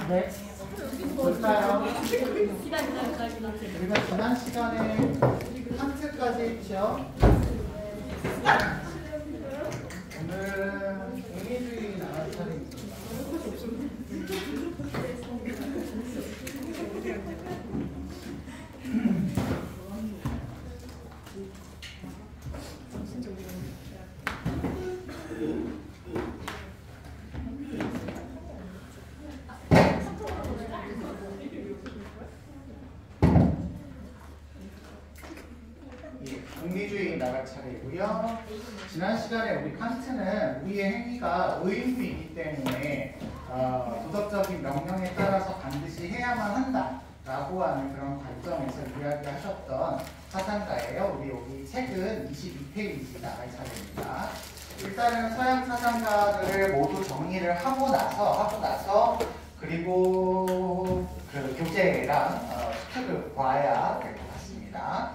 네. 볼까요? 우리가 지난 시간에 칸트까지 했죠? 오늘은 공리주의 나갈 차례입니다. 공리주의 나갈 차례고요. 지난 시간에 우리 칸트는 우리의 행위가 의무이기 때문에 도덕적인 명령에 따라서 반드시 해야만 한다라고 하는 그런 관점에서 이야기하셨던 사상가예요. 우리 여기 책은 22페이지 나갈 차례입니다. 일단은 서양 사상가들을 모두 정리를 하고 나서 그리고 그 교재랑 수특을 봐야 될 것 같습니다.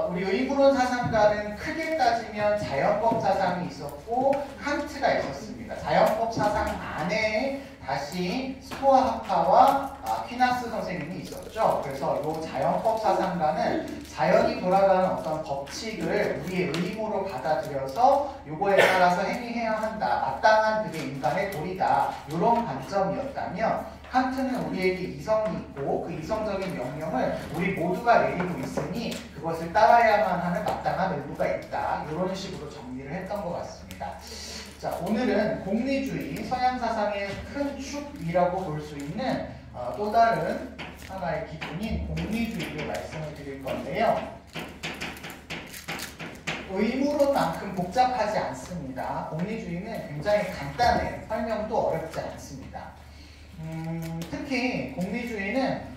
우리 의무론 사상가는 크게 따지면 자연법 사상이 있었고 칸트가 있었습니다. 자연법 사상 안에 다시 스토아학파와 퀴나스 선생님이 있었죠. 그래서 이 자연법 사상가는 자연이 돌아가는 어떤 법칙을 우리의 의무로 받아들여서 요거에 따라서 행위해야 한다. 마땅한 그게 인간의 도리다. 이런 관점이었다면 칸트는 우리에게 이성이 있고 그 이성적인 명령을 우리 모두가 내리고 있으니 그것을 따라야만 하는 마땅한 의무가 있다. 이런 식으로 정리를 했던 것 같습니다. 자, 오늘은 공리주의, 서양 사상의 큰 축이라고 볼 수 있는 또 다른 하나의 기준인 공리주의를 말씀을 드릴 건데요. 의무론만큼 복잡하지 않습니다. 공리주의는 굉장히 간단해요. 설명도 어렵지 않습니다. 특히 공리주의는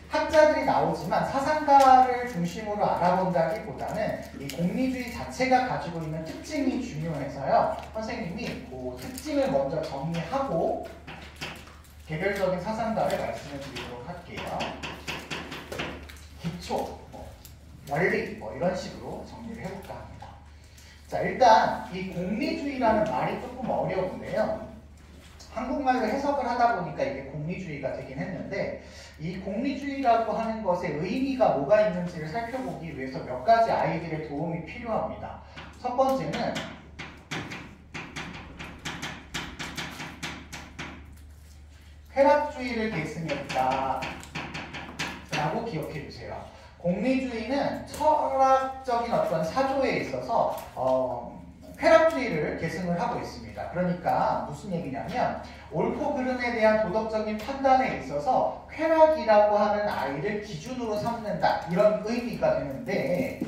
학자들이 나오지만 사상가를 중심으로 알아본다기보다는 이 공리주의 자체가 가지고 있는 특징이 중요해서요. 선생님이 그 특징을 먼저 정리하고 개별적인 사상가를 말씀을 드리도록 할게요. 기초, 원리 이런 식으로 정리를 해볼까 합니다. 자, 일단 이 공리주의라는 말이 조금 어려운데요. 한국말로 해석을 하다 보니까 이게 공리주의가 되긴 했는데 이 공리주의라고 하는 것의 의미가 뭐가 있는지를 살펴보기 위해서 몇 가지 아이들의 도움이 필요합니다. 첫 번째는 쾌락주의를 계승했다 라고 기억해 주세요. 공리주의는 철학적인 어떤 사조에 있어서 쾌락주의를 계승을 하고 있습니다. 그러니까 무슨 얘기냐면 옳고 그름에 대한 도덕적인 판단에 있어서 쾌락이라고 하는 아이를 기준으로 삼는다. 이런 의미가 되는데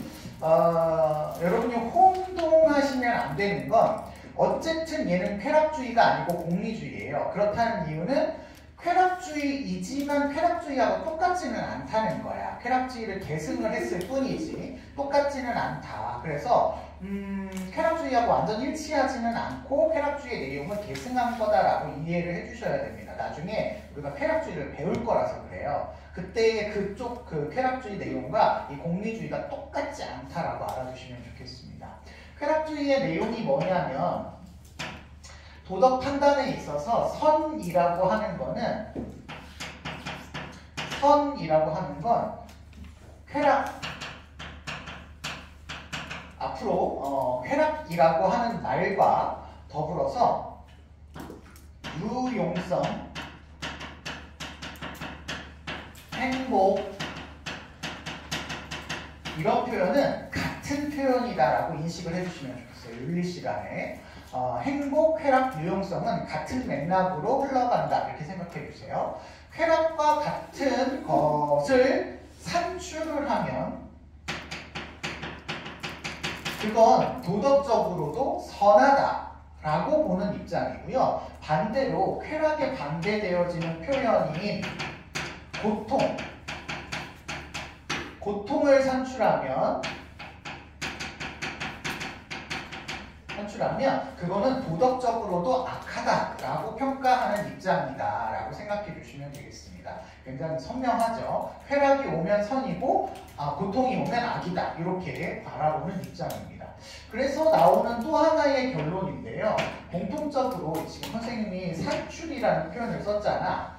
여러분이 혼동하시면 안 되는 건 어쨌든 얘는 쾌락주의가 아니고 공리주의예요. 그렇다는 이유는 쾌락주의이지만 쾌락주의하고 똑같지는 않다는 거야. 쾌락주의를 계승을 했을 뿐이지 똑같지는 않다. 그래서 쾌락주의하고 완전 일치하지는 않고 쾌락주의의 내용을 계승한 거다라고 이해를 해주셔야 됩니다. 나중에 우리가 쾌락주의를 배울 거라서 그래요. 그때의 그쪽 그 쾌락주의 내용과 이 공리주의가 똑같지 않다라고 알아주시면 좋겠습니다. 쾌락주의의 내용이 뭐냐면 도덕 판단에 있어서 선이라고 하는 건 쾌락 앞으로 쾌락이라고 하는 말과 더불어서 유용성, 행복 이런 표현은 같은 표현이다라고 인식을 해주시면 좋겠어요. 윤리 시간에 행복, 쾌락, 유용성은 같은 맥락으로 흘러간다 이렇게 생각해 주세요. 쾌락과 같은 것을 산출을 하면 그건 도덕적으로도 선하다라고 보는 입장이고요. 반대로 쾌락에 반대되어지는 표현인 고통을 산출하면 그거는 도덕적으로도 악하다라고 평가하는 입장이다라고 생각해 주시면 되겠습니다. 굉장히 선명하죠. 쾌락이 오면 선이고 고통이 오면 악이다. 이렇게 바라보는 입장입니다. 그래서 나오는 또 하나의 결론인데요. 공통적으로 지금 선생님이 산출이라는 표현을 썼잖아.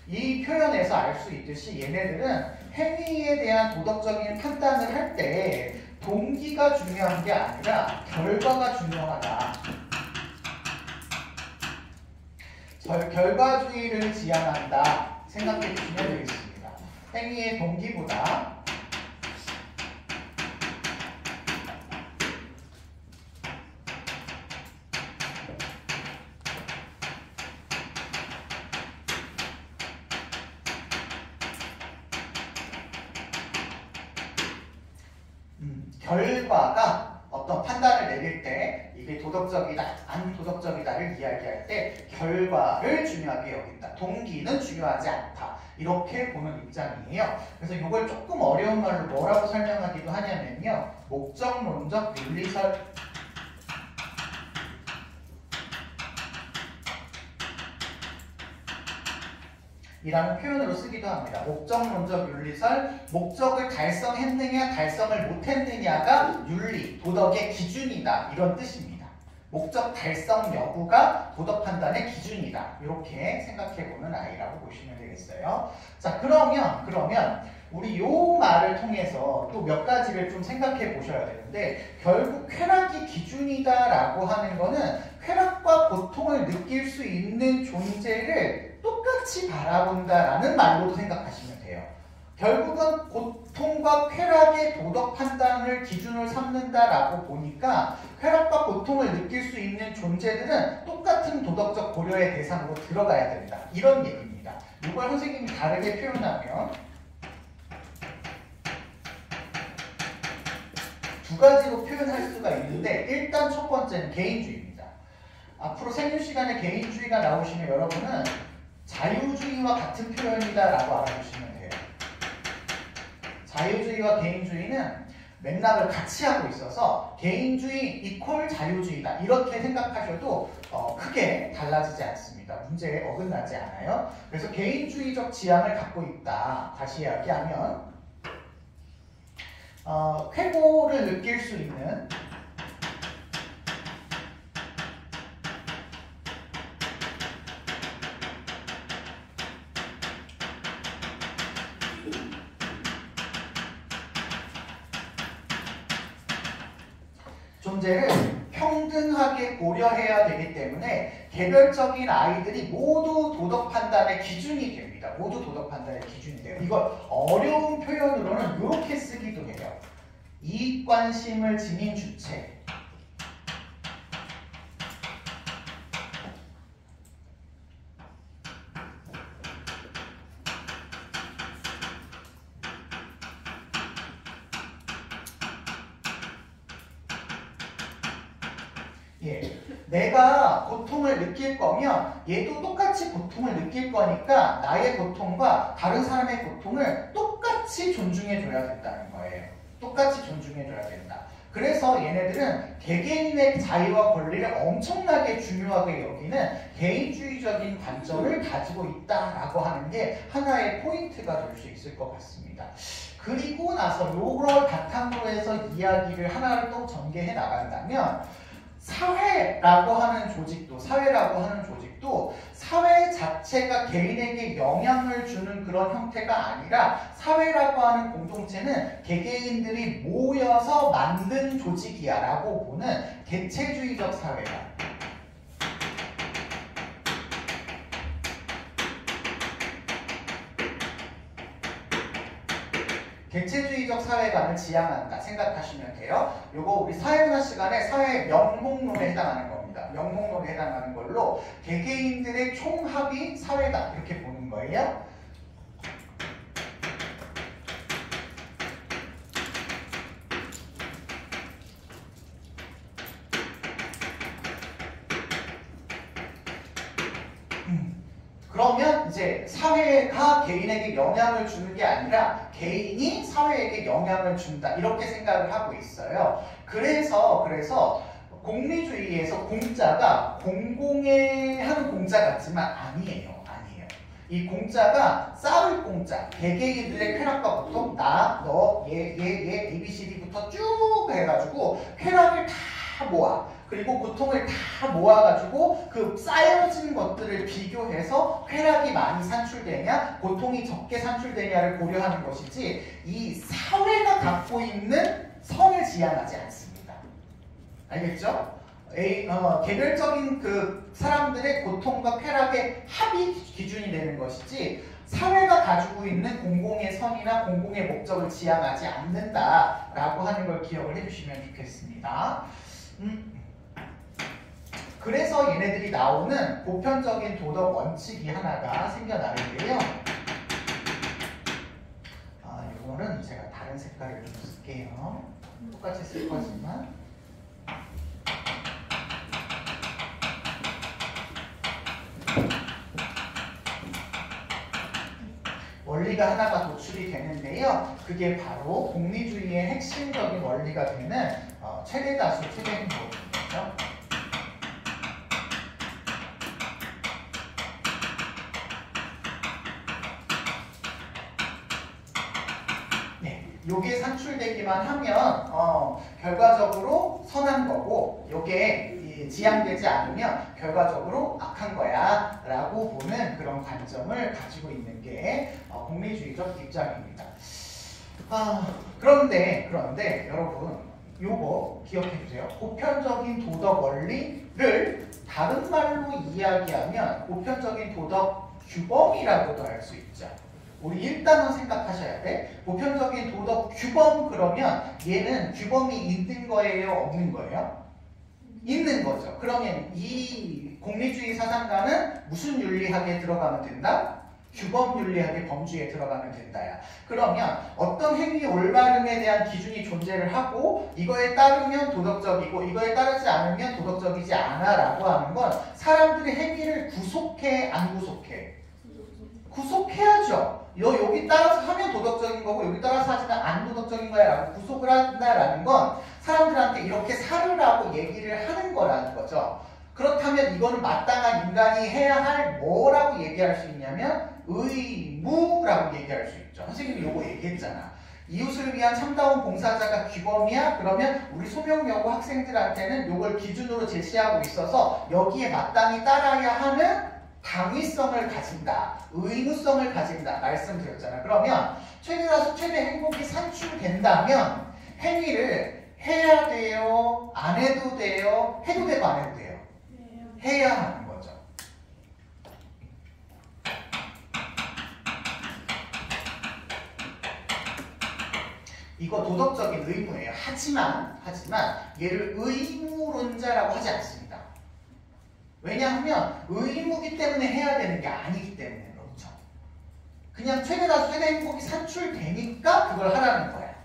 이 표현에서 알 수 있듯이 얘네들은 행위에 대한 도덕적인 판단을 할 때 동기가 중요한 게 아니라 결과가 중요하다. 결과주의를 지향한다 생각해 주시면 되겠습니다. 행위의 동기보다 결과가 어떤 판단을 내릴 때 이게 도덕적이다, 안 도덕적이다를 이야기할 때 결과를 중요하게 여긴다. 동기는 중요하지 않다. 이렇게 보는 입장이에요. 그래서 이걸 조금 어려운 말로 뭐라고 설명하기도 하냐면요. 목적론적 윤리설 이라는 표현으로 쓰기도 합니다. 목적론적 윤리설, 목적을 달성했느냐 달성을 못했느냐가 윤리, 도덕의 기준이다 이런 뜻입니다. 목적 달성 여부가 도덕 판단의 기준이다 이렇게 생각해보는 아이라고 보시면 되겠어요. 자 그러면 우리 요 말을 통해서 또 몇 가지를 좀 생각해 보셔야 되는데 결국 쾌락이 기준이다라고 하는 거는 쾌락과 고통을 느낄 수 있는 존재를 똑같이 바라본다라는 말로도 생각하시면 돼요. 결국은 고통과 쾌락의 도덕 판단을 기준으로 삼는다라고 보니까 쾌락과 고통을 느낄 수 있는 존재들은 똑같은 도덕적 고려의 대상으로 들어가야 된다. 이런 얘기입니다. 이걸 선생님이 다르게 표현하면 두 가지로 표현할 수가 있는데 일단 첫 번째는 개인주의입니다. 앞으로 생일 시간에 개인주의가 나오시면 여러분은 자유주의와 같은 표현이다라고 알아주시면 돼요. 자유주의와 개인주의는 맥락을 같이 하고 있어서 개인주의 이퀄 자유주의다 이렇게 생각하셔도 크게 달라지지 않습니다. 문제에 어긋나지 않아요. 그래서 개인주의적 지향을 갖고 있다. 다시 이야기하면 쾌고를 느낄 수 있는 존재를 평등하게 고려해야 되기 때문에 개별적인 아이들이 모두 도덕 판단의 기준이 됩니다. 모두 도덕 판단의 기준이 돼요. 이걸 어려운 표현으로는 이렇게 쓰기도 해요. 이익관심을 지닌 주체. 예, 내가 고통을 느낄 거면 얘도 똑같이 고통을 느낄 거니까 나의 고통과 다른 사람의 고통을 똑같이 존중해줘야 된다는 거예요. 똑같이 존중해줘야 된다. 그래서 얘네들은 개개인의 자유와 권리를 엄청나게 중요하게 여기는 개인주의적인 관점을 가지고 있다라고 하는 게 하나의 포인트가 될 수 있을 것 같습니다. 그리고 나서 요걸 바탕으로 해서 이야기를 하나를 또 전개해 나간다면 사회라고 하는 조직도 사회 자체가 개인에게 영향을 주는 그런 형태가 아니라 사회라고 하는 공동체는 개개인들이 모여서 만든 조직이야 라고 보는 개체주의적 사회가 개체주의적 사회관을 지향한다 생각하시면 돼요. 요거 우리 사회문화 시간에 사회 명목론에 해당하는 겁니다. 명목론에 해당하는 걸로 개개인들의 총합이 사회다 이렇게 보는 거예요. 그러면 이제 사회가 개인에게 영향을 주는 게 아니라 개인이 사회에게 영향을 준다 이렇게 생각을 하고 있어요. 그래서 공리주의에서 공자가 공공의 한 공자 같지만 아니에요. 이 공짜가 쌓을 공짜. 개개인들의 쾌락과 고통, 나, 너, 얘, ABCD부터 쭉 해가지고 쾌락을 다 모아. 그리고 고통을 다 모아가지고 그 쌓여진 것들을 비교해서 쾌락이 많이 산출되냐, 고통이 적게 산출되냐를 고려하는 것이지 이 사회가 갖고 있는 선을 지향하지 않습니다. 알겠죠? 개별적인 그 사람들의 고통과 쾌락의 합이 기준이 되는 것이지 사회가 가지고 있는 공공의 선이나 공공의 목적을 지향하지 않는다라고 하는 걸 기억을 해주시면 좋겠습니다. 그래서 얘네들이 나오는 보편적인 도덕 원칙이 하나가 생겨나는데요. 이거는 제가 다른 색깔을 좀 쓸게요. 똑같이 쓸 거지만. 원리가 하나가 도출이 되는데요. 그게 바로 공리주의의 핵심적인 원리가 되는 최대다수 최대 행복이죠. 요게 산출되기만 하면 결과적으로 선한 거고 요게 지향되지 않으면 결과적으로 악한 거야 라고 보는 그런 관점을 가지고 있는 게 공리주의적 입장입니다. 그런데 여러분 요거 기억해 주세요. 보편적인 도덕 원리를 다른 말로 이야기하면 보편적인 도덕 규범이라고도 할 수 있죠. 우리 일단은 생각하셔야 돼. 보편적인 도덕 규범 그러면 얘는 규범이 있는 거예요? 없는 거예요? 있는 거죠. 그러면 이 공리주의 사상가는 무슨 윤리학에 들어가면 된다? 규범 윤리학의 범주에 들어가면 된다야. 그러면 어떤 행위 올바름에 대한 기준이 존재를 하고 이거에 따르면 도덕적이고 이거에 따르지 않으면 도덕적이지 않아 라고 하는 건 사람들의 행위를 구속해 안 구속해? 구속해야죠. 여기 따라서 하면 도덕적인 거고 여기 따라서 하지만 안 도덕적인 거야 라고 구속을 한다라는 건 사람들한테 이렇게 살으라고 얘기를 하는 거라는 거죠. 그렇다면 이거는 마땅한 인간이 해야 할 뭐라고 얘기할 수 있냐면 의무라고 얘기할 수 있죠. 선생님이 요거 얘기했잖아. 이웃을 위한 참다운 봉사자가 규범이야? 그러면 우리 소명여고 학생들한테는 요걸 기준으로 제시하고 있어서 여기에 마땅히 따라야 하는 당위성을 가진다, 의무성을 가진다 말씀드렸잖아요. 그러면 최대다수 최대 행복이 산출된다면 행위를 해야 돼요? 안 해도 돼요? 해도 되고 안 해도 돼요? 해야 하는 거죠. 이거 도덕적인 의무예요. 하지만 얘를 의무론자라고 하지 않습니다. 왜냐하면 의무기 때문에 해야 되는 게 아니기 때문에 그렇죠. 그냥 최대다수 최대 행복이 산출되니까 그걸 하라는 거야.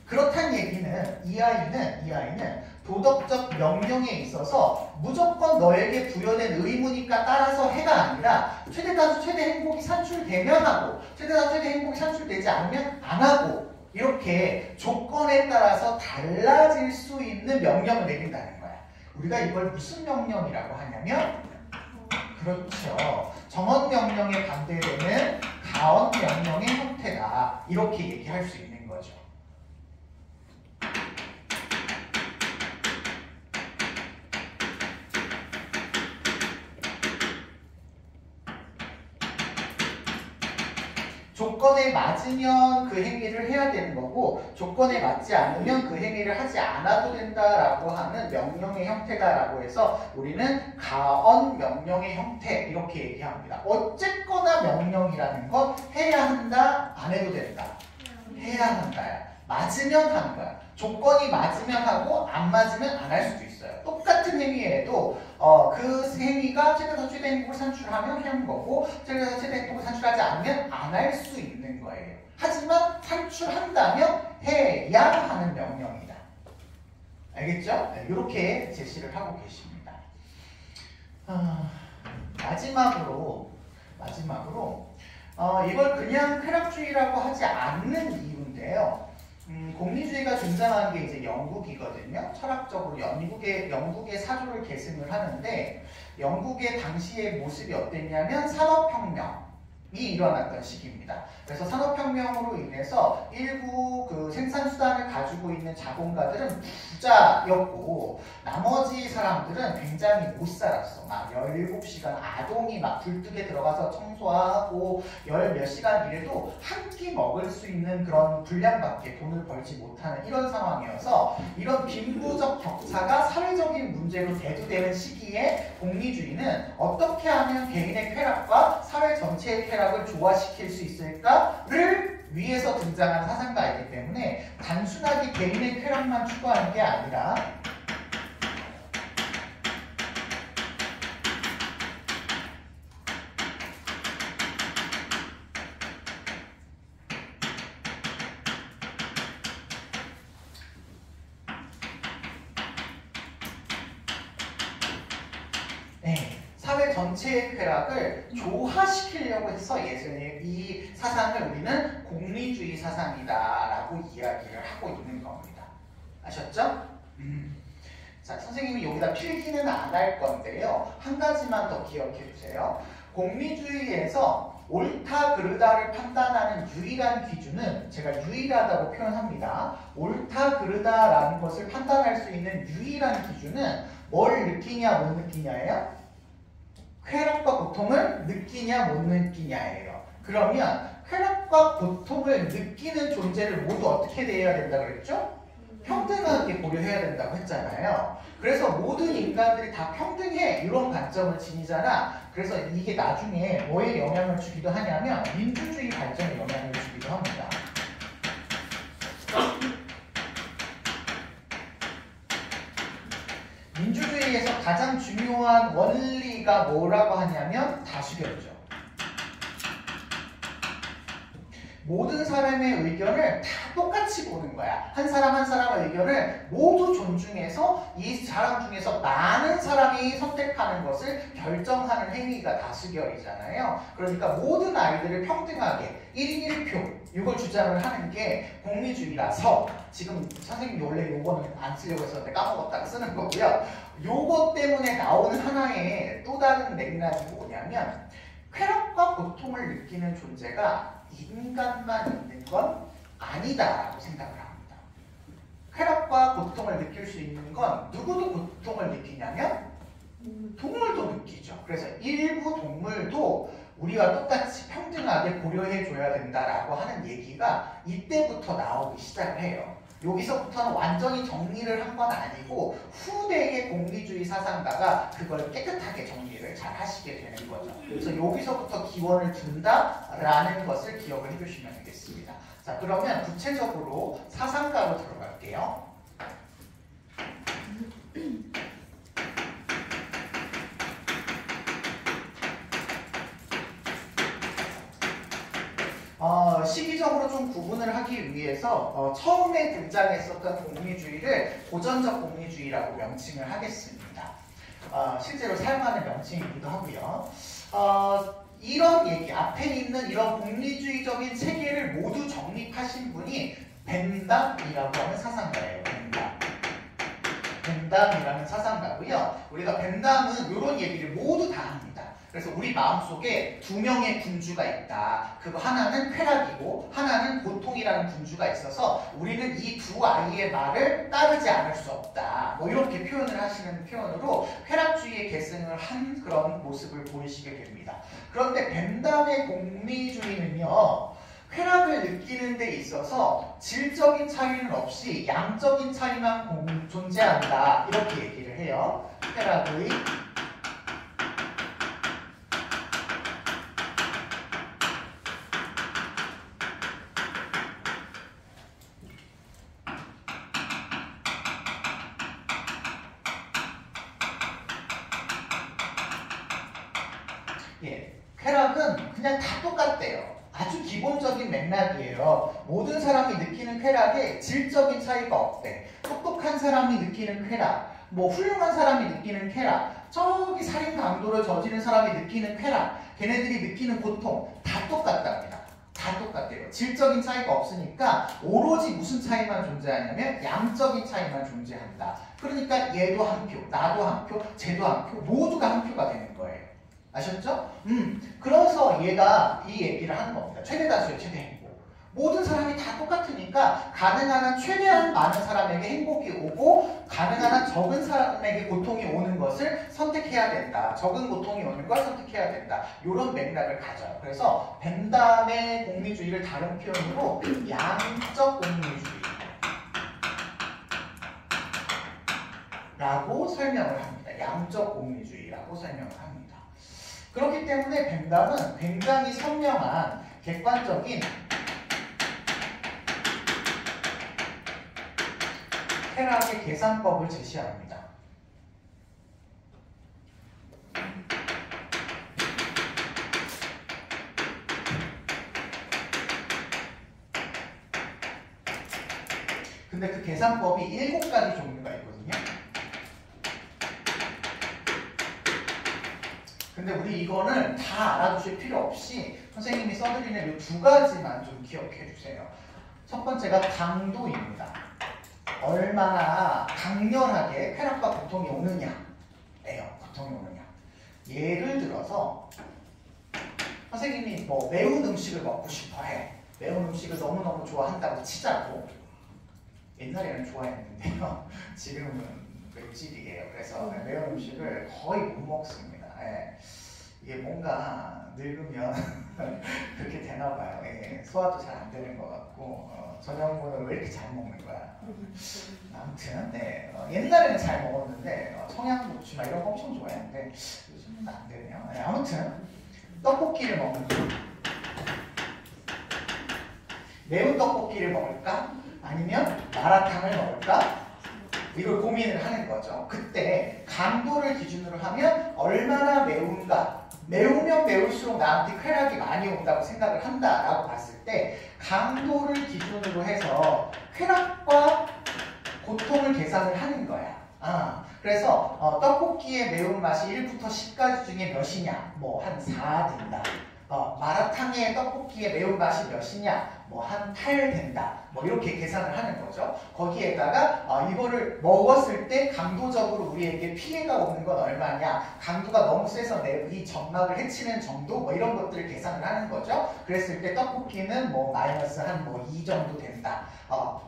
그렇단 얘기는 이 아이는 도덕적 명령에 있어서 무조건 너에게 부여된 의무니까 따라서 해가 아니라 최대다수 최대 행복이 산출되면 하고 최대다수 최대 행복이 산출되지 않으면 안 하고 이렇게 조건에 따라서 달라질 수 있는 명령을 내린다는 거야. 우리가 이걸 무슨 명령이라고 하냐면 그렇죠. 정언 명령에 반대되는 가언 명령의 형태다. 이렇게 얘기할 수 있는 거죠. 조건에 맞으면 그 행위를 해야 되는 거고 조건에 맞지 않으면 그 행위를 하지 않아도 된다라고 하는 명령의 형태다라고 해서 우리는 가언 명령의 형태 이렇게 얘기합니다. 어쨌거나 명령이라는 건 해야 한다, 안 해도 된다. 해야 한다야. 맞으면 하는 거야. 조건이 맞으면 하고 안 맞으면 안 할 수도 있어요. 똑같은 행위에도 그 행위가 최대다수 최대 행복을 산출하면 하는 거고 최대다수 최대 행복을 산출하지 않으면 안 할 수 있는 거예요. 하지만 산출한다면 해야 하는 명령이다. 알겠죠? 네, 이렇게 제시를 하고 계십니다. 마지막으로 이걸 그냥 쾌락주의라고 하지 않는 이유인데요. 공리주의가 등장한 게 이제 영국이거든요. 철학적으로 영국의 사조를 계승을 하는데 영국의 당시의 모습이 어땠냐면 산업혁명, 일어났던 시기입니다. 그래서 산업혁명으로 인해서 일부 그 생산수단을 가지고 있는 자본가들은 부자였고 나머지 사람들은 굉장히 못 살았어. 막 17시간 아동이 막 굴뚝에 들어가서 청소하고 열 몇 시간 일해도 한 끼 먹을 수 있는 그런 분량밖에 돈을 벌지 못하는 이런 상황이어서 이런 빈부적 격차가 사회적인 문제로 대두되는 시기에 공리주의는 어떻게 하면 개인의 쾌락과 사회 전체의 쾌락을 조화시킬 수 있을까를 위해서 등장한 사상가이기 때문에 단순하게 개인의 쾌락만 추구하는 게 아니라 사회 전체의 쾌락을 조화시키려고 해서 예전에 이 사상을 우리는 공리주의 사상이다라고 이야기를 하고 있는 겁니다. 아셨죠? 자, 선생님이 여기다 필기는 안 할 건데요. 한 가지만 더 기억해 주세요. 공리주의에서 옳다 그르다를 판단하는 유일한 기준은 제가 유일하다고 표현합니다. 옳다 그르다라는 것을 판단할 수 있는 유일한 기준은 뭘 느끼냐 못 느끼냐예요? 쾌락과 고통을 느끼냐 못 느끼냐예요. 그러면 쾌락과 고통을 느끼는 존재를 모두 어떻게 대해야 된다고 그랬죠? 평등하게 고려해야 된다고 했잖아요. 그래서 모든 인간들이 다 평등해 이런 관점을 지니잖아. 그래서 이게 나중에 뭐에 영향을 주기도 하냐면 민주주의 발전에 영향을 주기도 합니다. 민주주의에서 가장 중요한 원리가 뭐라고 하냐면 다수결이죠. 모든 사람의 의견을 다 똑같이 보는 거야. 한 사람 한 사람의 의견을 모두 존중해서 이 사람 중에서 많은 사람이 선택하는 것을 결정하는 행위가 다수결이잖아요. 그러니까 모든 아이들을 평등하게 1인 1표 이걸 주장을 하는 게 공리주의라서 지금 선생님이 원래 요거는 안 쓰려고 했었는데 까먹었다가 쓰는 거고요. 요거 때문에 나오는 하나의 또 다른 맥락이 뭐냐면 쾌락과 고통을 느끼는 존재가 인간만 있는 건 아니다라고 생각을 합니다. 쾌락과 고통을 느낄 수 있는 건 누구도 고통을 느끼냐면 동물도 느끼죠. 그래서 일부 동물도 우리와 똑같이 평등하게 고려해줘야 된다라고 하는 얘기가 이때부터 나오기 시작을 해요. 여기서부터는 완전히 정리를 한 건 아니고 후대의 공리주의 사상가가 그걸 깨끗하게 정리를 잘 하시게 되는 거죠. 그래서 여기서부터 기원을 둔다라는 것을 기억을 해주시면 되겠습니다. 자, 그러면 구체적으로 사상가로 들어갈게요. 시기적으로 좀 구분을 하기 위해서 처음에 등장했었던 공리주의를 고전적 공리주의라고 명칭을 하겠습니다. 실제로 사용하는 명칭이기도 하고요. 이런 얘기, 앞에 있는 이런 공리주의적인 체계를 모두 정립하신 분이 벤담이라고 하는 사상가예요. 벤담이라는 사상가고요. 우리가 벤담은 이런 얘기를 모두 다 합니다. 그래서 우리 마음속에 두 명의 군주가 있다. 그거 하나는 쾌락이고 하나는 고통이라는 군주가 있어서 우리는 이 두 아이의 말을 따르지 않을 수 없다. 뭐 이렇게 표현을 하시는 표현으로 쾌락주의의 계승을 한 그런 모습을 보이시게 됩니다. 그런데 벤담의 공리주의는요. 쾌락을 느끼는 데 있어서 질적인 차이는 없이 양적인 차이만 존재한다. 이렇게 얘기를 해요. 쾌락의 쾌락은 그냥 다 똑같대요. 아주 기본적인 맥락이에요. 모든 사람이 느끼는 쾌락에 질적인 차이가 없대. 똑똑한 사람이 느끼는 쾌락, 뭐 훌륭한 사람이 느끼는 쾌락, 저기 살인 강도를 저지른 사람이 느끼는 쾌락, 걔네들이 느끼는 고통 다 똑같답니다. 다 똑같대요. 질적인 차이가 없으니까 오로지 무슨 차이만 존재하냐면 양적인 차이만 존재한다. 그러니까 얘도 한 표, 나도 한 표, 쟤도 한 표, 모두가 한 표가 되는 거예요. 아셨죠? 그래서 얘가 이 얘기를 하는 겁니다. 최대 다수의 최대 행복. 모든 사람이 다 똑같으니까 가능한 한 최대한 많은 사람에게 행복이 오고 가능한 한 적은 사람에게 고통이 오는 것을 선택해야 된다. 적은 고통이 오는 걸 선택해야 된다. 이런 맥락을 가져요. 그래서 벤담의 공리주의를 다른 표현으로 양적 공리주의 라고 설명을 합니다. 양적 공리주의라고 설명을 합니다. 그렇기 때문에 벤담은 굉장히 선명한 객관적인 쾌락의 계산법을 제시합니다. 근데 그 계산법이 7가지 종류가 있거든요. 근데 우리 이거는 다 알아두실 필요 없이 선생님이 써드리는 이 2가지만 좀 기억해 주세요. 첫 번째가 강도입니다. 얼마나 강렬하게 쾌락과 고통이 오느냐예요. 고통이 오느냐. 예를 들어서 선생님이 뭐 매운 음식을 먹고 싶어 해. 매운 음식을 너무너무 좋아한다고 치자고. 옛날에는 좋아했는데요. 지금은 맵찔이에요. 그래서 매운 음식을 거의 못 먹습니다. 예. 이게 뭔가 늙으면 그렇게 되나 봐요. 예. 소화도 잘 안 되는 것 같고 저녁물을 왜 이렇게 잘 먹는 거야. 아무튼 네. 옛날에는 잘 먹었는데 청양고추 막 이런 거 엄청 좋아했는데 요즘은 안 되네요. 네. 아무튼 떡볶이를 먹는 거. 매운 떡볶이를 먹을까? 아니면 마라탕을 먹을까? 이걸 고민을 하는 거죠. 그때 강도를 기준으로 하면 얼마나 매운가? 매우면 매울수록 나한테 쾌락이 많이 온다고 생각을 한다라고 봤을 때 강도를 기준으로 해서 쾌락과 고통을 계산을 하는 거야. 그래서 떡볶이의 매운맛이 1부터 10까지 중에 몇이냐? 뭐 한 4 된다. 마라탕의 떡볶이의 매운맛이 몇이냐? 뭐 한 8 된다. 뭐 이렇게 계산을 하는 거죠. 거기에다가 이거를 먹었을 때 강도적으로 우리에게 피해가 오는 건 얼마냐? 강도가 너무 세서 이 점막을 해치는 정도? 뭐 이런 것들을 계산을 하는 거죠. 그랬을 때 떡볶이는 뭐 마이너스 한 뭐 2 정도 된다.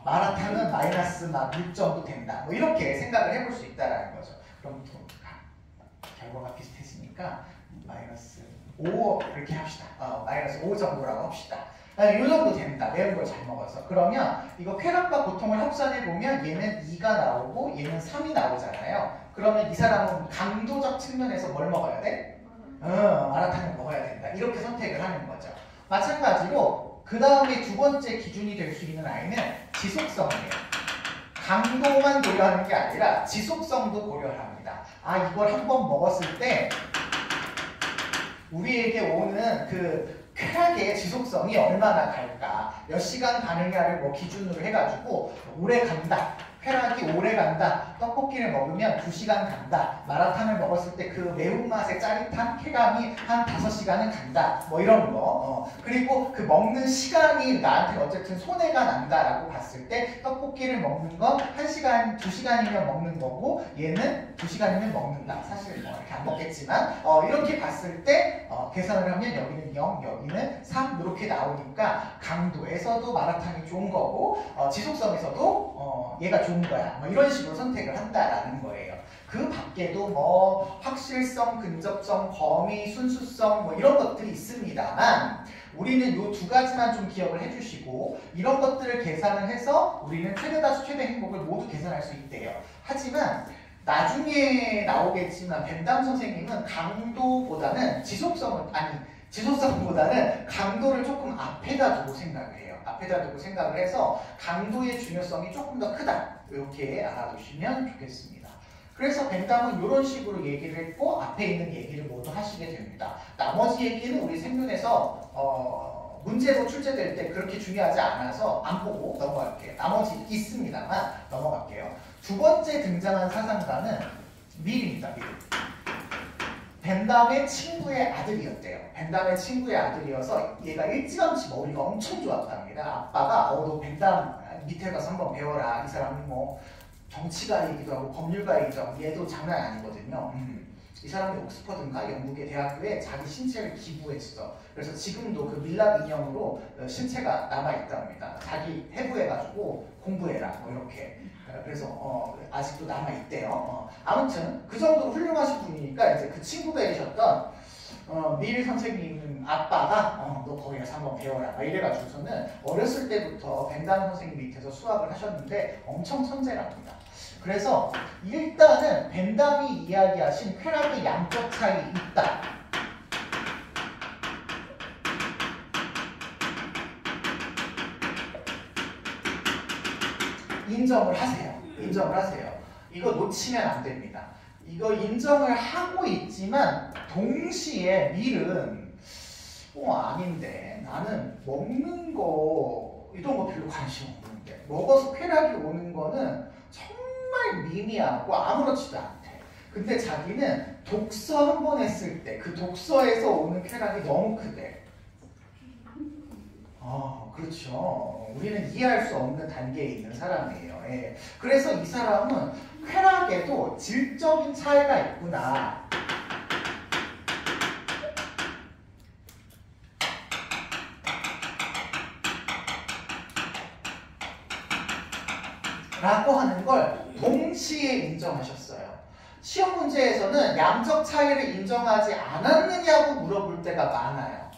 마라탕은 마이너스 막 6 정도 된다. 뭐 이렇게 생각을 해볼 수 있다라는 거죠. 그럼 또 결과가 비슷했으니까 마이너스 5 이렇게 합시다. 마이너스 5 정도라고 합시다. 이 정도 된다. 매운 걸 잘 먹어서. 그러면 이거 쾌락과 고통을 합산해보면 얘는 2가 나오고 얘는 3이 나오잖아요. 그러면 이 사람은 강도적 측면에서 뭘 먹어야 돼? 마라탕을 먹어야 된다. 이렇게 선택을 하는 거죠. 마찬가지로 그 다음에 2번째 기준이 될 수 있는 아이는 지속성이에요. 강도만 고려하는 게 아니라 지속성도 고려를 합니다. 이걸 한번 먹었을 때 우리에게 오는 그 쾌락의 지속성이 얼마나 갈까? 몇 시간 가느냐를 뭐 기준으로 해가지고 오래 간다. 쾌락이 오래 간다. 떡볶이를 먹으면 2시간 간다. 마라탕을 먹었을 때 그 매운맛의 짜릿한 쾌감이 한 5시간은 간다. 뭐 이런 거. 그리고 그 먹는 시간이 나한테 어쨌든 손해가 난다라고 봤을 때 떡볶이를 먹는 건 1시간, 2시간이면 먹는 거고 얘는 2시간이면 먹는다. 사실 뭐 이렇게 안 먹겠지만 이렇게 봤을 때 계산을 하면 여기는 0, 여기는 3 이렇게 나오니까 강도에서도 마라탕이 좋은 거고 지속성에서도 얘가 좋은 거야. 뭐 이런 식으로 선택을 한다라는 거예요. 그 밖에도 뭐 확실성, 근접성, 범위, 순수성 뭐 이런 것들이 있습니다만 우리는 이 2가지만 좀 기억을 해주시고 이런 것들을 계산을 해서 우리는 최대다수 최대 행복을 모두 계산할 수 있대요. 하지만 나중에 나오겠지만 벤담 선생님은 강도보다는 지속성보다는 강도를 조금 앞에다 두고 생각을 해요. 앞에다 두고 생각을 해서 강도의 중요성이 조금 더 크다. 이렇게 알아두시면 좋겠습니다. 그래서 벤담은 이런 식으로 얘기를 했고 앞에 있는 얘기를 모두 하시게 됩니다. 나머지 얘기는 우리 생문에서 문제로 출제될 때 그렇게 중요하지 않아서 안 보고 넘어갈게요. 나머지 있습니다만 넘어갈게요. 2번째 등장한 사상가는 밀입니다. 밀. 벤담의 친구의 아들이었대요. 벤담의 친구의 아들이어서 얘가 일찌감치 머리가 엄청 좋았답니다. 아빠가 너 벤담 밑에 가서 한번 배워라. 이 사람이 뭐 정치가이기도 하고 법률가이기도 하고 얘도 장난 아니거든요. 이 사람이 옥스퍼드인가 영국의 대학교에 자기 신체를 기부했어. 그래서 지금도 그 밀랍 인형으로 신체가 남아있답니다. 자기 해부해가지고 공부해라 뭐 이렇게. 그래서 아직도 남아있대요. 아무튼 그 정도로 훌륭하신 분이니까 이제 그 친구가 계셨던 밀 선생님 아빠가 너 거기 가서 한번 배워라 막 이래가지고서는 어렸을 때부터 벤담 선생님 밑에서 수학을 하셨는데 엄청 천재랍니다. 그래서 일단은 벤담이 이야기하신 쾌락의 양적 차이 있다. 인정을 하세요. 인정을 하세요. 이거 놓치면 안 됩니다. 이거 인정을 하고 있지만 동시에 밀은 아닌데 나는 먹는 거 이런 거 별로 관심 없는데 먹어서 쾌락이 오는 거는 정말 미미하고 아무렇지도 않대. 근데 자기는 독서 한 번 했을 때 그 독서에서 오는 쾌락이 너무 크대. 그렇죠. 우리는 이해할 수 없는 단계에 있는 사람이에요. 예. 그래서 이 사람은 쾌락에도 질적인 차이가 있구나. 라고 하는 걸 동시에 인정하셨어요. 시험 문제에서는 양적 차이를 인정하지 않았느냐고 물어볼 때가 많아요.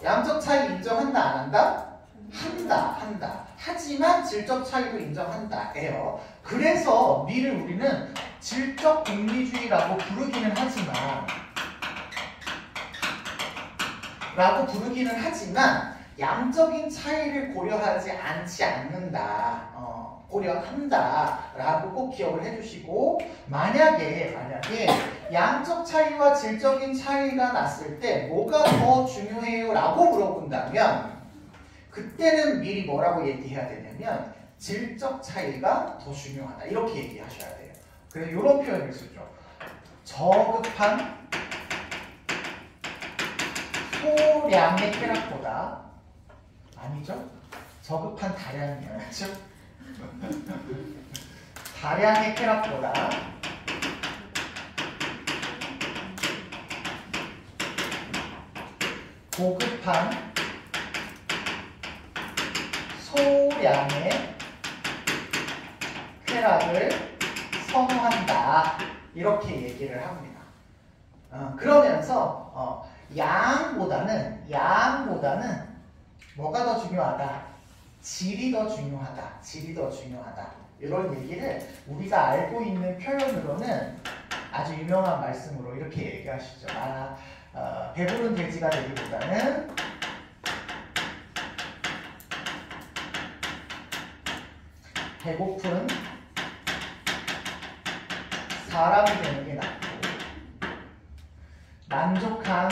양적 차이 인정한다 안 한다? 한다. 하지만 질적 차이도 인정한다예요. 그래서 밀을 우리는 질적 공리주의라고 부르기는 하지만 양적인 차이를 고려하지 않지 않는다. 고려한다 라고 꼭 기억을 해주시고 만약에 양적 차이와 질적인 차이가 났을 때 뭐가 더 중요해요? 라고 물어본다면 그때는 미리 뭐라고 얘기해야 되냐면 질적 차이가 더 중요하다 이렇게 얘기하셔야 돼요. 그래서 이런 표현을 쓰죠. 저급한 소량의 쾌락보다 아니죠? 저급한 다량이어야죠. 다량의 쾌락보다 고급한 소량의 쾌락을 선호한다 이렇게 얘기를 합니다. 그러면서 양보다는 뭐가 더 중요하다? 질이 더 중요하다. 이런 얘기를 우리가 알고 있는 표현으로는 아주 유명한 말씀으로 이렇게 얘기하시죠. 배부른 돼지가 되기보다는 배고픈 사람이 되는 게 낫고 만족한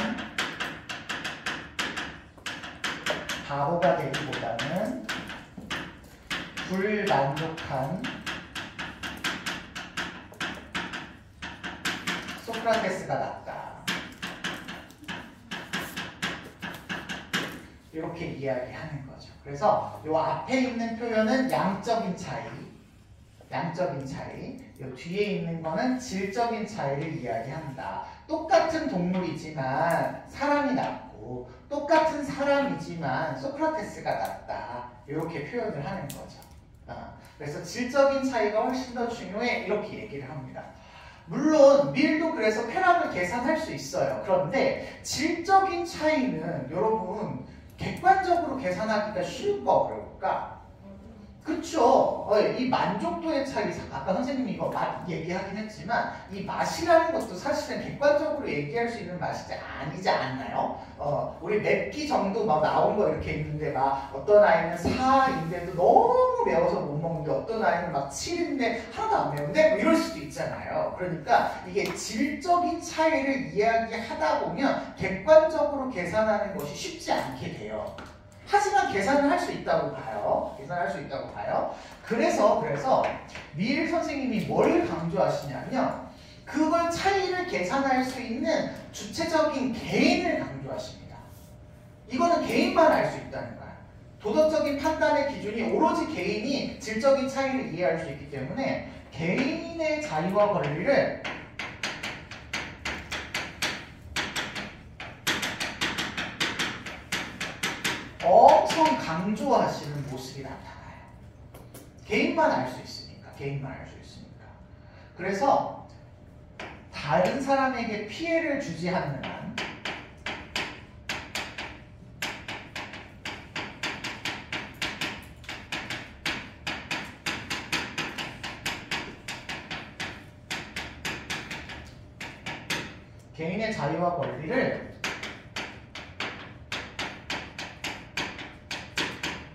바보가 되기보다는 불만족한 소크라테스가 낫다. 이렇게 이야기하는 거죠. 그래서 이 앞에 있는 표현은 양적인 차이, 이 뒤에 있는 거는 질적인 차이를 이야기한다. 똑같은 동물이지만 사람이 낫고 똑같은 사람이지만 소크라테스가 낫다. 이렇게 표현을 하는 거죠. 그래서 질적인 차이가 훨씬 더 중요해 이렇게 얘기를 합니다. 물론 밀도 그래서 쾌락을 계산할 수 있어요. 그런데 질적인 차이는 여러분 객관적으로 계산하기가 쉬울까 어려울까? 그쵸? 이 만족도의 차이, 아까 선생님이 이거 맛 얘기하긴 했지만 이 맛이라는 것도 사실은 객관적으로 얘기할 수 있는 맛이 아니지 않나요? 우리 맵기 정도 막 나온 거 이렇게 있는데 막 어떤 아이는 4인데도 너무 매워서 못 먹는데 어떤 아이는 막 7인데 하나도 안 매운데 뭐 이럴 수도 있잖아요. 그러니까 이게 질적인 차이를 이야기하다 보면 객관적으로 계산하는 것이 쉽지 않게 돼요. 하지만 계산을 할 수 있다고 봐요. 그래서 밀 선생님이 뭘 강조하시냐면 그걸 차이를 계산할 수 있는 주체적인 개인을 강조하십니다. 이거는 개인만 알 수 있다는 거예요. 도덕적인 판단의 기준이 오로지 개인이 질적인 차이를 이해할 수 있기 때문에 개인의 자유와 권리를 엄청 강조하시는 모습이 나타나요. 개인만 알 수 있으니까. 개인만 알 수 있으니까. 그래서 다른 사람에게 피해를 주지 않는 한 개인의 자유와 권리를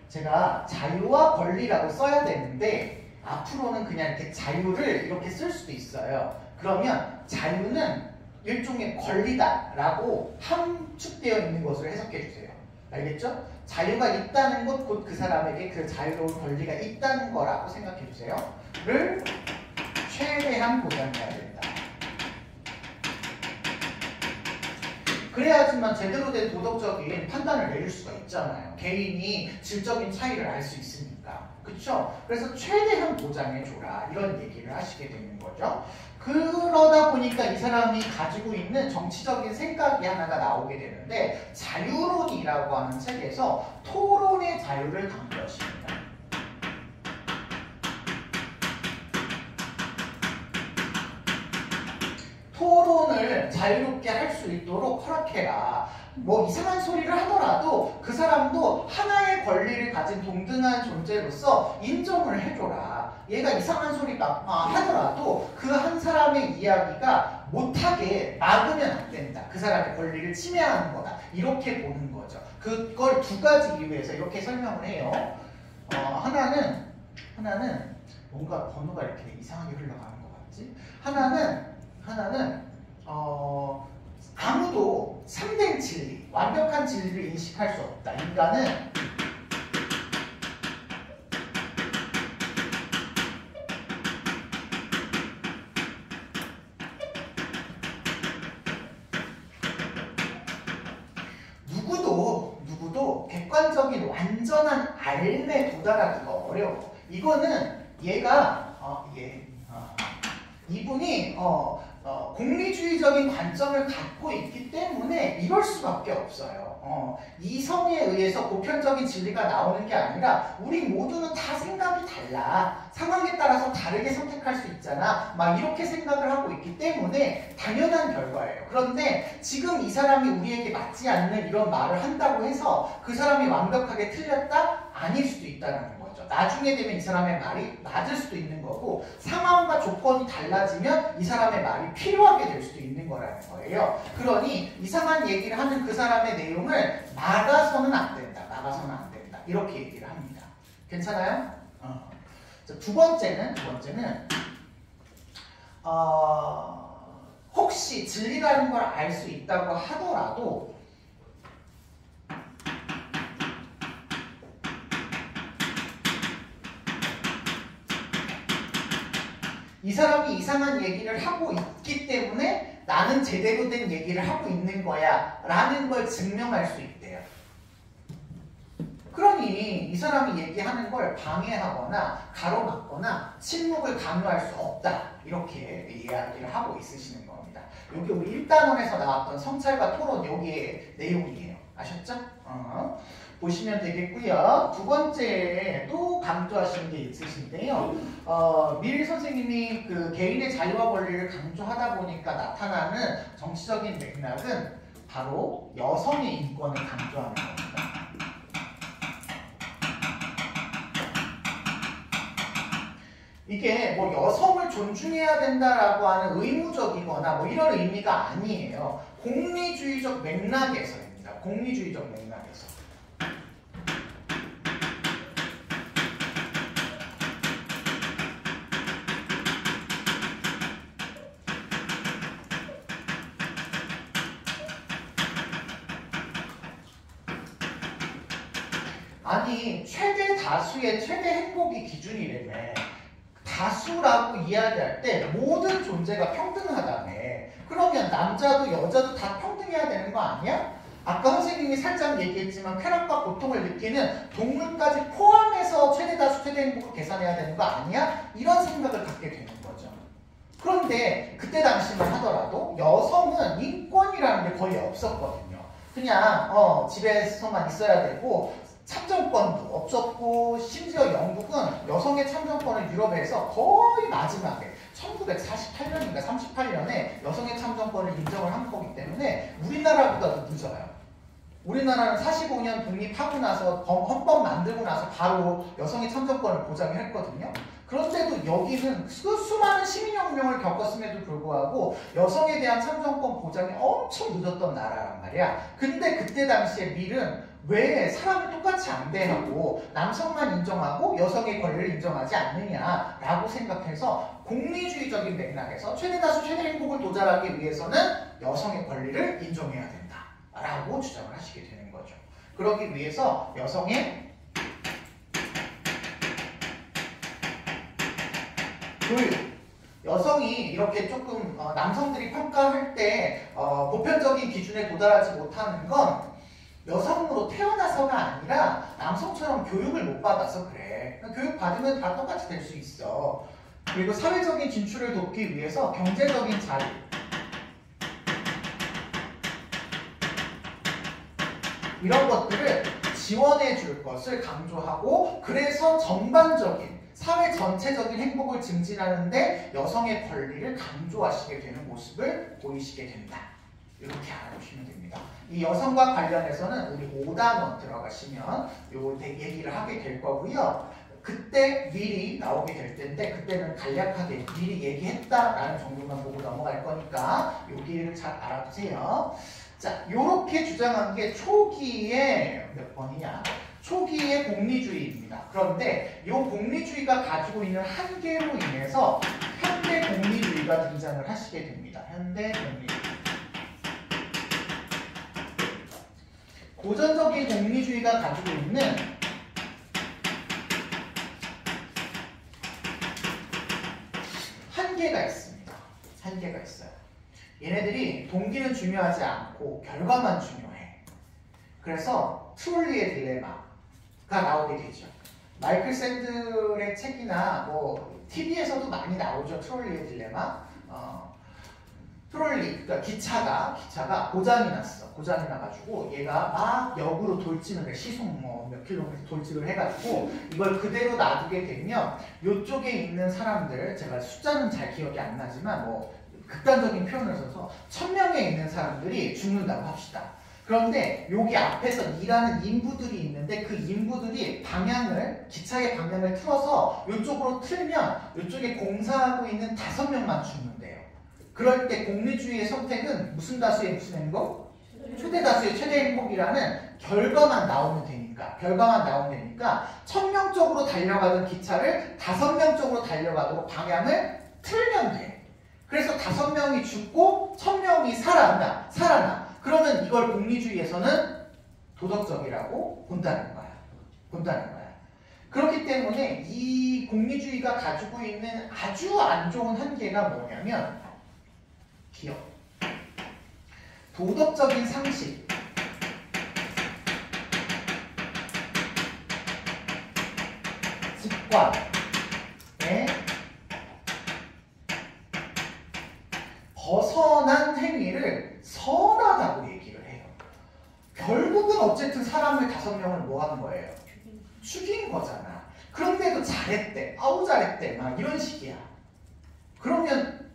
제가 자유와 권리라고 써야 되는데 앞으로는 그냥 이렇게 자유를 이렇게 쓸 수도 있어요. 그러면 자유는 일종의 권리다라고 함축되어 있는 것으로 해석해 주세요. 알겠죠? 자유가 있다는 것, 곧 그 사람에게 그 자유로운 권리가 있다는 거라고 생각해 주세요. 를 최대한 보장해야 된다. 그래야지만 제대로 된 도덕적인 판단을 내릴 수가 있잖아요. 개인이 질적인 차이를 알 수 있으니까. 그쵸? 그래서 최대한 보장해줘라. 이런 얘기를 하시게 되는 거죠. 그러다 보니까 이 사람이 가지고 있는 정치적인 생각이 하나가 나오게 되는데 자유론이라고 하는 책에서 토론의 자유를 강조하십니다. 토론을 자유롭게 할 수 있도록 허락해라. 뭐 이상한 소리를 하더라도 그 사람도 하나의 권리를 가진 동등한 존재로서 인정을 해줘라. 얘가 이상한 소리가 하더라도 그 한 사람의 이야기가 못하게 막으면 안 된다. 그 사람의 권리를 침해하는 거다. 이렇게 보는 거죠. 그걸 두 가지 이유에서 이렇게 설명을 해요. 하나는 뭔가 번호가 이렇게 이상하게 흘러가는 것 같지? 하나는 아무도 참된 진리, 완벽한 진리를 인식할 수 없다. 인간은 누구도 객관적인 완전한 알에 도달하기가 어려워. 이거는 이분이 공리주의적인 관점을 갖고 있기 때문에 이럴 수밖에 없어요. 이성에 의해서 보편적인 진리가 나오는 게 아니라 우리 모두는 다 생각이 달라. 상황에 따라서 다르게 선택할 수 있잖아. 막 이렇게 생각을 하고 있기 때문에 당연한 결과예요. 그런데 지금 이 사람이 우리에게 맞지 않는 이런 말을 한다고 해서 그 사람이 완벽하게 틀렸다? 아닐 수도 있다는 거죠. 나중에 되면 이 사람의 말이 맞을 수도 있는 거고 상황과 조건이 달라지면 이 사람의 말이 필요하게 될 수도 있는 거라는 거예요. 그러니 이상한 얘기를 하는 그 사람의 내용을 막아서는 안 된다. 이렇게 얘기를 합니다. 괜찮아요? 자, 두 번째는 혹시 진리라는 걸 알 수 있다고 하더라도 이 사람이 이상한 얘기를 하고 있기 때문에 나는 제대로 된 얘기를 하고 있는 거야 라는 걸 증명할 수 있대요. 그러니 이 사람이 얘기하는 걸 방해하거나 가로막거나 침묵을 강요할 수 없다. 이렇게 이야기를 하고 있으시는 겁니다. 여기 우리 1단원에서 나왔던 성찰과 토론 여기에 내용이에요. 아셨죠? 보시면 되겠고요. 두 번째 또 강조하시는 게 있으신데요. 밀 선생님이 그 개인의 자유와 권리를 강조하다 보니까 나타나는 정치적인 맥락은 바로 여성의 인권을 강조하는 겁니다. 이게 뭐 여성을 존중해야 된다라고 하는 의무적이거나 뭐 이런 의미가 아니에요. 공리주의적 맥락에서입니다. 공리주의적 맥락에서. 아니 최대 다수의 최대 행복이 기준이라며. 다수라고 이야기할 때 모든 존재가 평등하다며. 그러면 남자도 여자도 다 평등해야 되는 거 아니야? 아까 선생님이 살짝 얘기했지만 쾌락과 고통을 느끼는 동물까지 포함해서 최대 다수 최대 행복을 계산해야 되는 거 아니야? 이런 생각을 갖게 되는 거죠. 그런데 그때 당시만 하더라도 여성은 인권이라는 게 거의 없었거든요. 그냥 집에서만 있어야 되고 참정권도 없었고 심지어 영국은 여성의 참정권을 유럽에서 거의 마지막에 1948년인가 38년에 여성의 참정권을 인정을 한 거기 때문에 우리나라보다도 늦어요. 우리나라는 45년 독립하고 나서 헌법 만들고 나서 바로 여성의 참정권을 보장했거든요. 그런데도 여기는 수많은 시민혁명을 겪었음에도 불구하고 여성에 대한 참정권 보장이 엄청 늦었던 나라란 말이야. 근데 그때 당시에 밀은 왜 사람을 똑같이 안 대하고 남성만 인정하고 여성의 권리를 인정하지 않느냐라고 생각해서 공리주의적인 맥락에서 최대다수 최대 행복을 도달하기 위해서는 여성의 권리를 인정해야 된다라고 주장을 하시게 되는 거죠. 그러기 위해서 여성의 교육, 여성이 이렇게 조금 남성들이 평가할 때 보편적인 기준에 도달하지 못하는 건 여성으로 태어나서가 아니라 남성처럼 교육을 못 받아서 그래. 교육 받으면 다 똑같이 될 수 있어. 그리고 사회적인 진출을 돕기 위해서 경제적인 자유, 이런 것들을 지원해 줄 것을 강조하고, 그래서 전반적인 사회 전체적인 행복을 증진하는데 여성의 권리를 강조하시게 되는 모습을 보이시게 된다. 이렇게 알아두시면 됩니다. 이 여성과 관련해서는 우리 5단원 들어가시면 요 얘기를 하게 될 거고요. 그때 미리 나오게 될 텐데 그때는 간략하게 미리 얘기했다라는 정도만 보고 넘어갈 거니까 여기를 잘 알아두세요. 자, 요렇게 주장한 게 초기에 몇 번이냐? 초기의 공리주의입니다. 그런데 이 공리주의가 가지고 있는 한계로 인해서 현대 공리주의가 등장을 하시게 됩니다. 현대 공리주의. 고전적인 공리주의가 가지고 있는 한계가 있습니다. 한계가 있어요. 얘네들이 동기는 중요하지 않고 결과만 중요해. 그래서 트롤리의 딜레마가 나오게 되죠. 마이클 샌들의 책이나 뭐 TV에서도 많이 나오죠. 트롤리의 딜레마. 트롤리, 그러니까 기차가 고장이 났어. 고장이 나가지고 얘가 막 역으로 돌진을 해. 시속 뭐 몇 킬로미터 돌진을 해가지고 이걸 그대로 놔두게 되면 이쪽에 있는 사람들, 제가 숫자는 잘 기억이 안 나지만 뭐 극단적인 표현을 써서 1000명에 있는 사람들이 죽는다고 합시다. 그런데 여기 앞에서 일하는 인부들이 있는데 그 인부들이 기차의 방향을 틀어서 이쪽으로 틀면 이쪽에 공사하고 있는 5명만 죽는데요. 그럴 때 공리주의의 선택은 무슨 다수의 무슨 행복? 최대 다수의 최대 행복이라는 결과만 나오면 되니까 1000명 쪽으로 달려가던 기차를 5명 쪽으로 달려가도록 방향을 틀면 돼. 그래서 5명이 죽고 1000명이 살아나. 그러면 이걸 공리주의에서는 도덕적이라고 본다는 거야. 그렇기 때문에 이 공리주의가 가지고 있는 아주 안 좋은 한계가 뭐냐면 기억, 도덕적인 상식, 습관에 벗어난 행위를 선하다고 얘기를 해요. 결국은 어쨌든 사람을 5명을 뭐 하는 거예요? 죽인 거잖아. 그런데도 잘했대. 아우 잘했대. 막 이런 식이야. 그러면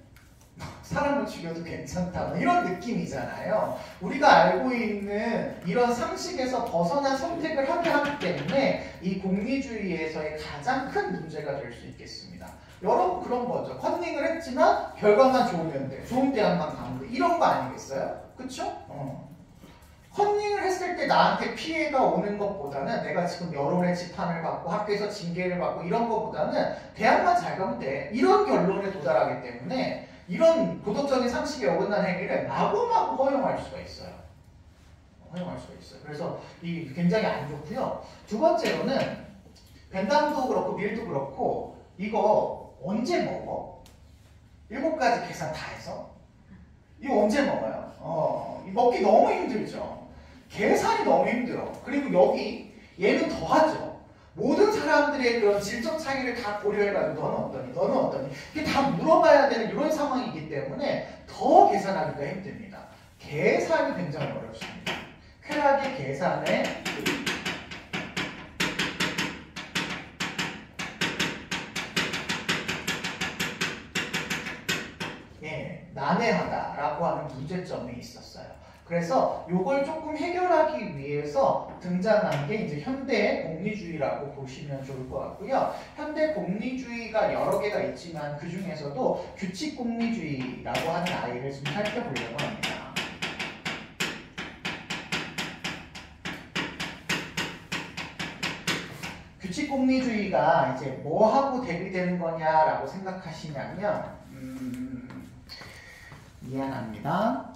사람을 죽여도 괜찮다. 뭐 이런 느낌이잖아요. 우리가 알고 있는 이런 상식에서 벗어난 선택을 하게 하기 때문에 이 공리주의에서의 가장 큰 문제가 될 수 있겠습니다. 여러분 그런 거죠. 컨닝을 했지만 결과만 좋으면 돼. 좋은 대학만 가면 돼. 이런 거 아니겠어요? 그쵸? 컨닝을 했을 때 나한테 피해가 오는 것보다는 내가 지금 여러 해 지탄을 받고 학교에서 징계를 받고 이런 것보다는 대학만 잘 가면 돼. 이런 결론에 도달하기 때문에 이런 도덕적인 상식에 어긋난 행위를 마구마구 허용할 수가 있어요. 그래서 이 굉장히 안 좋고요. 두 번째로는 벤담도 그렇고 밀도 그렇고 이거 언제 먹어? 7가지 계산 다 해서? 이거 언제 먹어요? 먹기 너무 힘들죠. 계산이 너무 힘들어. 그리고 여기 얘는 더하죠. 모든 사람들의 그런 질적 차이를 다 고려해가지고 너는 어떠니? 이게 다 물어봐야 되는 이런 상황이기 때문에 더 계산하기가 힘듭니다. 계산이 굉장히 어렵습니다. 쾌락의 계산에 난해하다라고 하는 문제점이 있었어요. 그래서 이걸 조금 해결하기 위해서 등장한 게 이제 현대 공리주의라고 보시면 좋을 것 같고요. 현대 공리주의가 여러 개가 있지만 그 중에서도 규칙 공리주의라고 하는 아이를 좀 살펴보려고 합니다. 규칙 공리주의가 이제 뭐하고 대비되는 거냐라고 생각하시냐면 미안합니다.